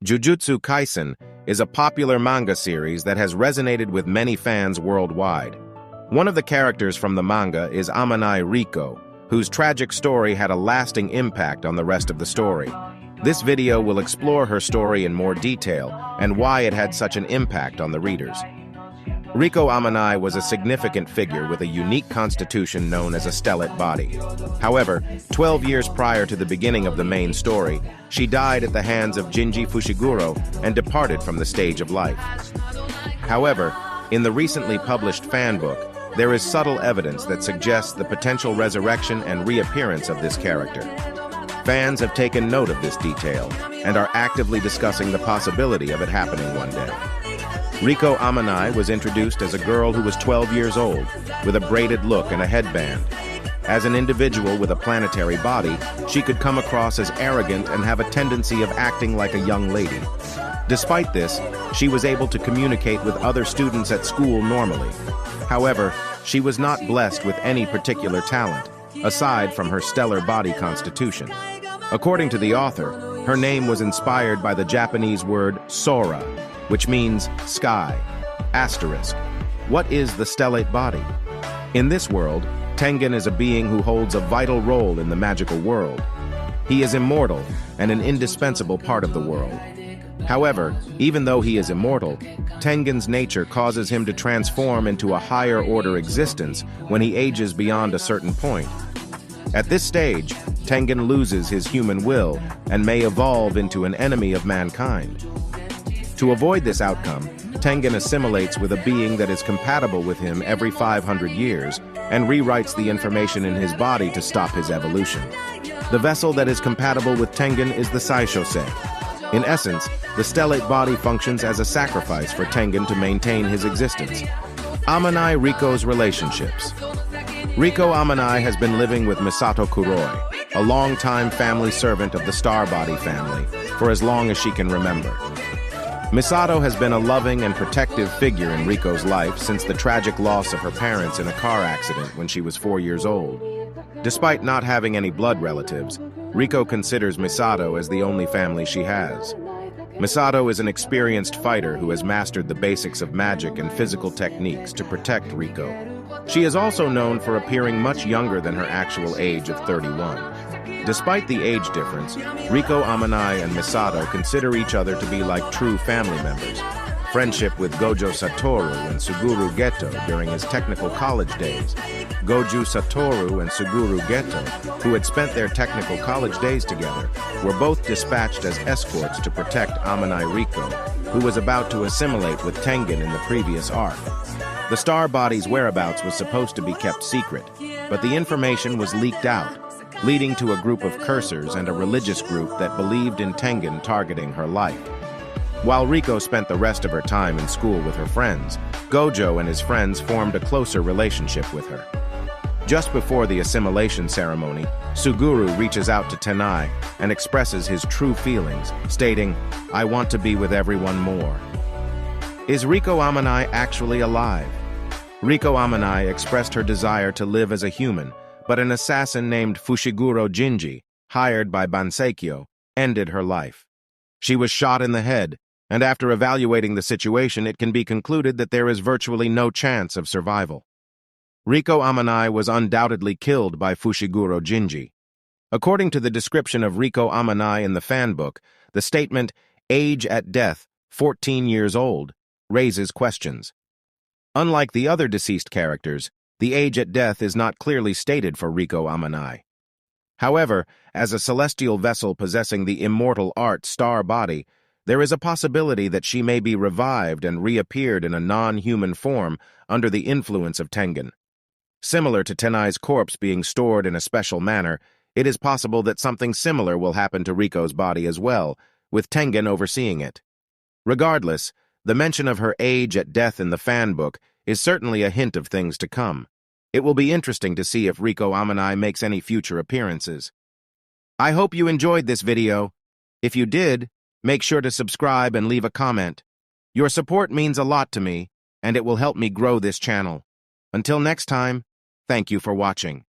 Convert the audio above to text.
Jujutsu Kaisen is a popular manga series that has resonated with many fans worldwide. One of the characters from the manga is Amanai Riko, whose tragic story had a lasting impact on the rest of the story. This video will explore her story in more detail and why it had such an impact on the readers. Riko Amanai was a significant figure with a unique constitution known as a stellate body. However, 12 years prior to the beginning of the main story, she died at the hands of Jinji Fushiguro and departed from the stage of life. However, in the recently published fan book, there is subtle evidence that suggests the potential resurrection and reappearance of this character. Fans have taken note of this detail and are actively discussing the possibility of it happening one day. Riko Amanai was introduced as a girl who was 12 years old, with a braided look and a headband. As an individual with a planetary body, she could come across as arrogant and have a tendency of acting like a young lady. Despite this, she was able to communicate with other students at school normally. However, she was not blessed with any particular talent, aside from her stellar body constitution. According to the author, her name was inspired by the Japanese word Sora, which means sky. Asterisk. What is the stellate body? In this world, Tengen is a being who holds a vital role in the magical world. He is immortal and an indispensable part of the world. However, even though he is immortal, Tengen's nature causes him to transform into a higher-order existence when he ages beyond a certain point. At this stage, Tengen loses his human will and may evolve into an enemy of mankind. To avoid this outcome, Tengen assimilates with a being that is compatible with him every 500 years and rewrites the information in his body to stop his evolution. The vessel that is compatible with Tengen is the Saishosei. In essence, the stellate body functions as a sacrifice for Tengen to maintain his existence. Amanai Riko's relationships. Riko Amanai has been living with Misato Kuroi, a longtime family servant of the Starbody family, for as long as she can remember. Misato has been a loving and protective figure in Riko's life since the tragic loss of her parents in a car accident when she was 4 years old. Despite not having any blood relatives, Riko considers Misato as the only family she has. Misato is an experienced fighter who has mastered the basics of magic and physical techniques to protect Riko. She is also known for appearing much younger than her actual age of 31. Despite the age difference, Riko Amanai and Misato consider each other to be like true family members. Friendship with Gojo Satoru and Suguru Geto during his technical college days. Gojo Satoru and Suguru Geto, who had spent their technical college days together, were both dispatched as escorts to protect Amanai Riko, who was about to assimilate with Tengen in the previous arc. The Star Body's whereabouts was supposed to be kept secret, but the information was leaked out, leading to a group of cursors and a religious group that believed in Tengen targeting her life. While Riko spent the rest of her time in school with her friends, Gojo and his friends formed a closer relationship with her. Just before the assimilation ceremony, Suguru reaches out to Tenai and expresses his true feelings, stating, "I want to be with everyone more." Is Riko Amanai actually alive? Riko Amanai expressed her desire to live as a human, but an assassin named Fushiguro Jinji, hired by Banseikyo, ended her life. She was shot in the head, and after evaluating the situation, it can be concluded that there is virtually no chance of survival. Riko Amanai was undoubtedly killed by Fushiguro Jinji. According to the description of Riko Amanai in the fan book, the statement, "age at death, 14 years old," raises questions. Unlike the other deceased characters, the age at death is not clearly stated for Riko Amanai. However, as a celestial vessel possessing the immortal art Star Body, there is a possibility that she may be revived and reappeared in a non-human form under the influence of Tengen. Similar to Tenai's corpse being stored in a special manner, it is possible that something similar will happen to Riko's body as well, with Tengen overseeing it. Regardless, the mention of her age at death in the fan book is certainly a hint of things to come. It will be interesting to see if Riko Amanai makes any future appearances. I hope you enjoyed this video. If you did, make sure to subscribe and leave a comment. Your support means a lot to me, and it will help me grow this channel. Until next time, thank you for watching.